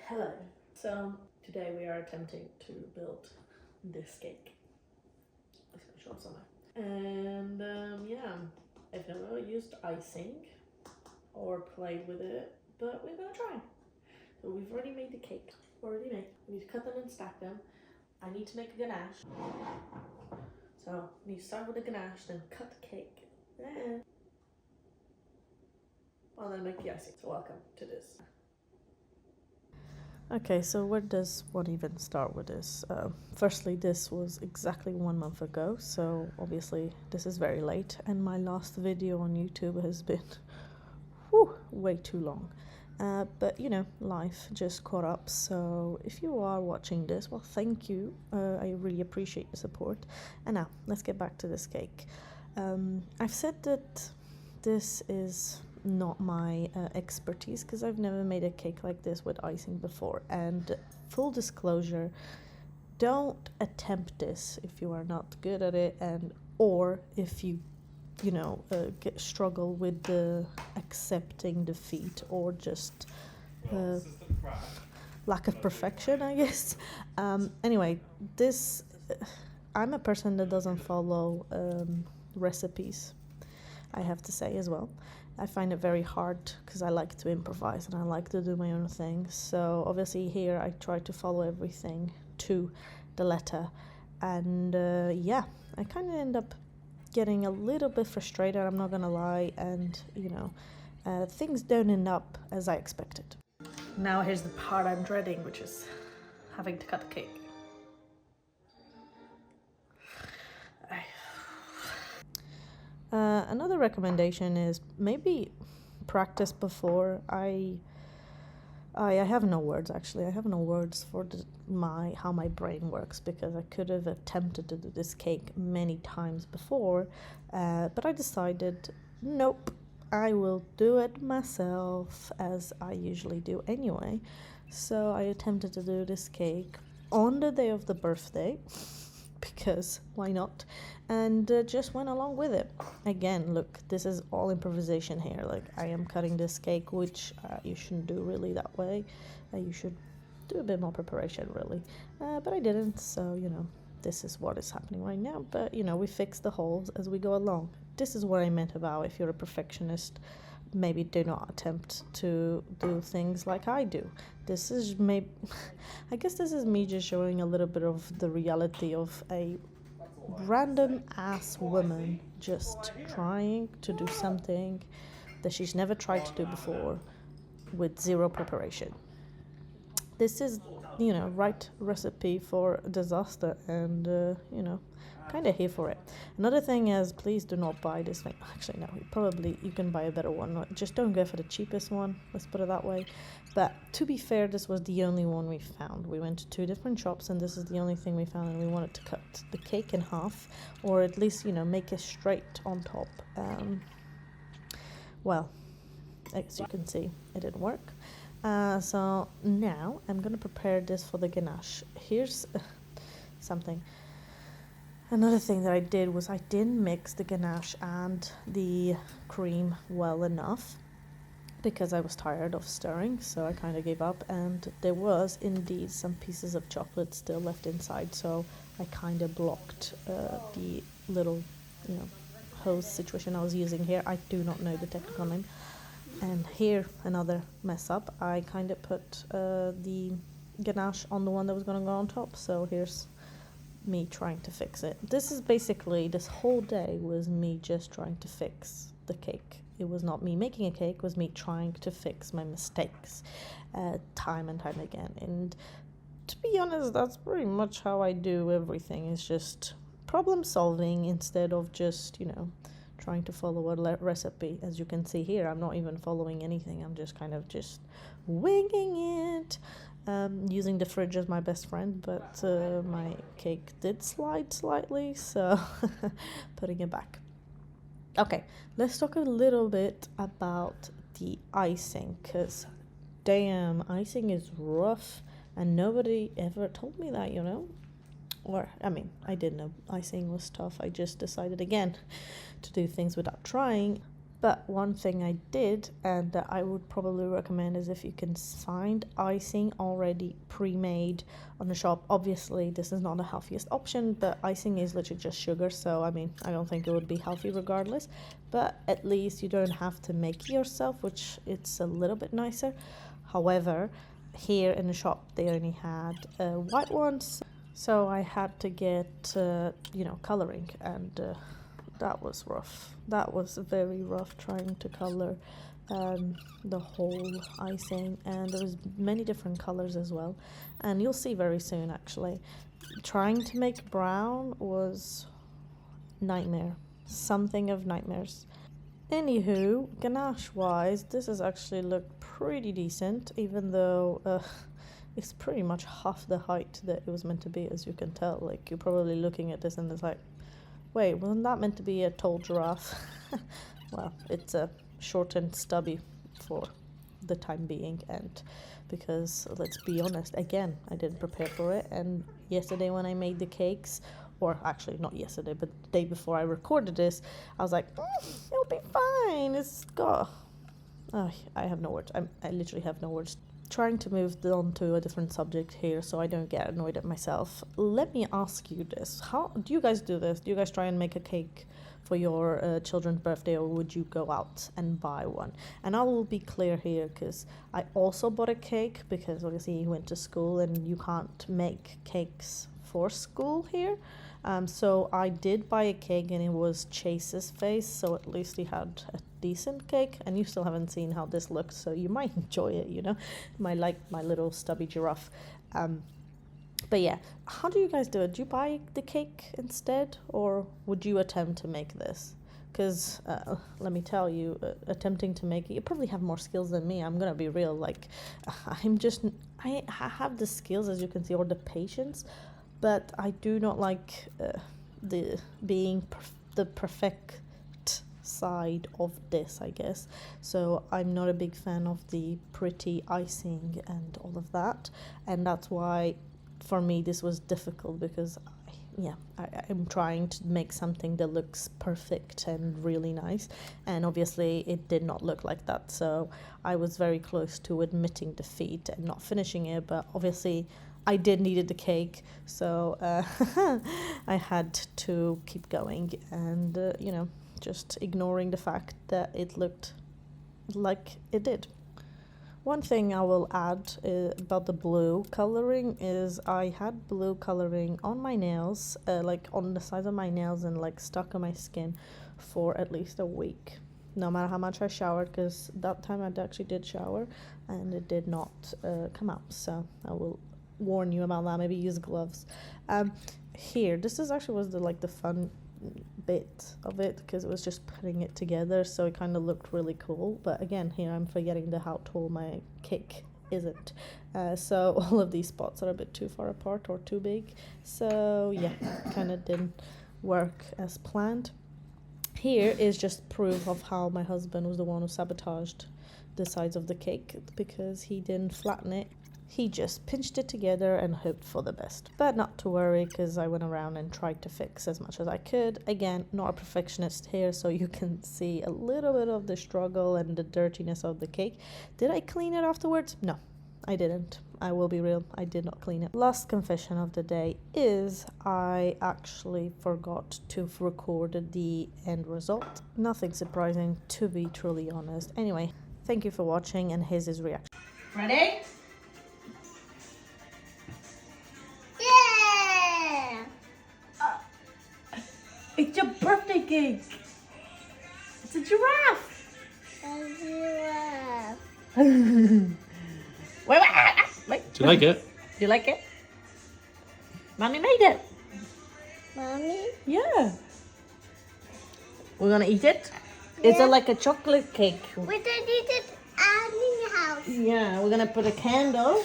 Hello. So today we are attempting to build this cake. I'm gonna show up somewhere. And yeah, I've never used icing or played with it, but we're gonna try. So we've already made the cake. Already made. We need to cut them and stack them. I need to make a ganache. So we need to start with the ganache, then cut the cake, then make the icing. So welcome to this. Okay, so where does one even start with this? Firstly, this was exactly 1 month ago, so obviously this is very late, and my last video on YouTube has been way too long. But you know, life just caught up, so if you are watching this, well, thank you. I really appreciate your support. And now, let's get back to this cake. I've said that this is not my expertise because I've never made a cake like this with icing before, and full disclosure, don't attempt this if you are not good at it, and or if you struggle with the accepting defeat or just lack of perfection, I guess. Anyway, this I'm a person that doesn't follow recipes, I have to say as well. I find it very hard because I like to improvise and I like to do my own thing. So obviously here I try to follow everything to the letter, and yeah, I kind of end up getting a little bit frustrated, I'm not gonna lie, and things don't end up as I expected. Now here's the part I'm dreading, which is having to cut the cake. Another recommendation is maybe practice before. I have no words, actually. I have no words for how my brain works, because I could have attempted to do this cake many times before, but I decided, nope, I will do it myself, as I usually do anyway. So I attempted to do this cake on the day of the birthday, because why not, and just went along with it. Again, look, this is all improvisation here. Like, I am cutting this cake, which you shouldn't do really that way. You should do a bit more preparation, really, but I didn't, so this is what is happening right now. But we fix the holes as we go along. This is what I meant about, if you're a perfectionist, maybe do not attempt to do things like I do. This is I guess this is me just showing a little bit of the reality of a random ass woman just trying to do something that she's never tried to do before with zero preparation. This is right recipe for disaster, and kind of here for it. Another thing is, please do not buy this thing. Actually, no, you can buy a better one. Just don't go for the cheapest one, let's put it that way. But to be fair, this was the only one we found. We went to 2 different shops, and this is the only thing we found, and we wanted to cut the cake in half, or at least make it straight on top. Well, as you can see, it didn't work. So now I'm gonna prepare this for the ganache. Here's something. Another thing that I did was I didn't mix the ganache and the cream well enough, because I was tired of stirring, so I kind of gave up, and there was indeed some pieces of chocolate still left inside, so I kind of blocked the little hose situation I was using here. I do not know the technical name. And here, another mess up. I kind of put the ganache on the one that was going to go on top, so here's me trying to fix it. This is basically, this whole day was me just trying to fix the cake. It was not me making a cake, it was me trying to fix my mistakes time and time again. And to be honest, that's pretty much how I do everything. It's just problem solving instead of just trying to follow a recipe. As you can see here, I'm not even following anything. I'm just kind of just winging it, using the fridge as my best friend, but my cake did slide slightly, so putting it back. Okay, let's talk a little bit about the icing, because damn, icing is rough, and nobody ever told me that, Or, I mean, I did know icing was tough. I just decided again to do things without trying. But one thing I did, and that I would probably recommend, is if you can find icing already pre-made on the shop. Obviously, this is not the healthiest option, but icing is literally just sugar. So, I mean, I don't think it would be healthy regardless. But at least you don't have to make it yourself, which it's a little bit nicer. However, here in the shop, they only had white ones. So I had to get, coloring, and that was rough. That was very rough trying to color the whole icing, and there was many different colors as well, and you'll see very soon. Actually, trying to make brown was nightmare, something of nightmares. Anywho, ganache wise, this has actually looked pretty decent, even though it's pretty much half the height that it was meant to be, as you can tell. Like, you're probably looking at this and it's like, wait, wasn't that meant to be a tall giraffe? Well, it's a short and stubby for the time being, and because, let's be honest, again, I didn't prepare for it, and yesterday when I made the cakes, or actually not yesterday, but the day before I recorded this, I was like, it'll be fine, it's got... Oh, I have no words. I literally have no words. Trying to move on to a different subject here so I don't get annoyed at myself. Let me ask you this. How do you guys do this? Do you guys try and make a cake for your children's birthday, or would you go out and buy one? And I will be clear here, because I also bought a cake, because obviously you went to school and you can't make cakes for school here. So I did buy a cake, and it was Chase's face, so at least he had a decent cake, and you still haven't seen how this looks, so you might enjoy it, my little stubby giraffe. But yeah, how do you guys do it? Do you buy the cake instead, or would you attempt to make this? Because let me tell you, attempting to make it, you probably have more skills than me. I'm gonna be real. Like, I have the skills, as you can see, or the patience, but I do not like the perfect side of this, I guess. So I'm not a big fan of the pretty icing and all of that, and that's why for me this was difficult, because I'm trying to make something that looks perfect and really nice, and obviously it did not look like that. So I was very close to admitting defeat and not finishing it, but obviously I did needed the cake, so I had to keep going, and just ignoring the fact that it looked like it did. One thing I will add about the blue coloring is I had blue coloring on my nails, like on the sides of my nails, and like stuck on my skin for at least a week, no matter how much I showered, because that time I actually did shower and it did not come out. So I will warn you about that. Maybe use gloves. Here, this is actually was the fun bit of it, because it was just putting it together, so it kind of looked really cool. But again, here I'm forgetting how tall my cake isn't, so all of these spots are a bit too far apart or too big, so yeah, kind of didn't work as planned. Here is just proof of how my husband was the one who sabotaged the sides of the cake, because he didn't flatten it. He just pinched it together and hoped for the best. But not to worry, because I went around and tried to fix as much as I could. Again, not a perfectionist here, so you can see a little bit of the struggle and the dirtiness of the cake. Did I clean it afterwards? No, I didn't. I will be real, I did not clean it. Last confession of the day is I actually forgot to record the end result. Nothing surprising, to be truly honest. Anyway, thank you for watching, and here's his reaction. Ready? It's your birthday cake. It's a giraffe. A giraffe. Wait. Do you like it? Do you like it? Mommy made it. Mommy? Yeah. We're gonna eat it. It's like a chocolate cake. We don't need it in the house. Yeah, we're gonna put a candle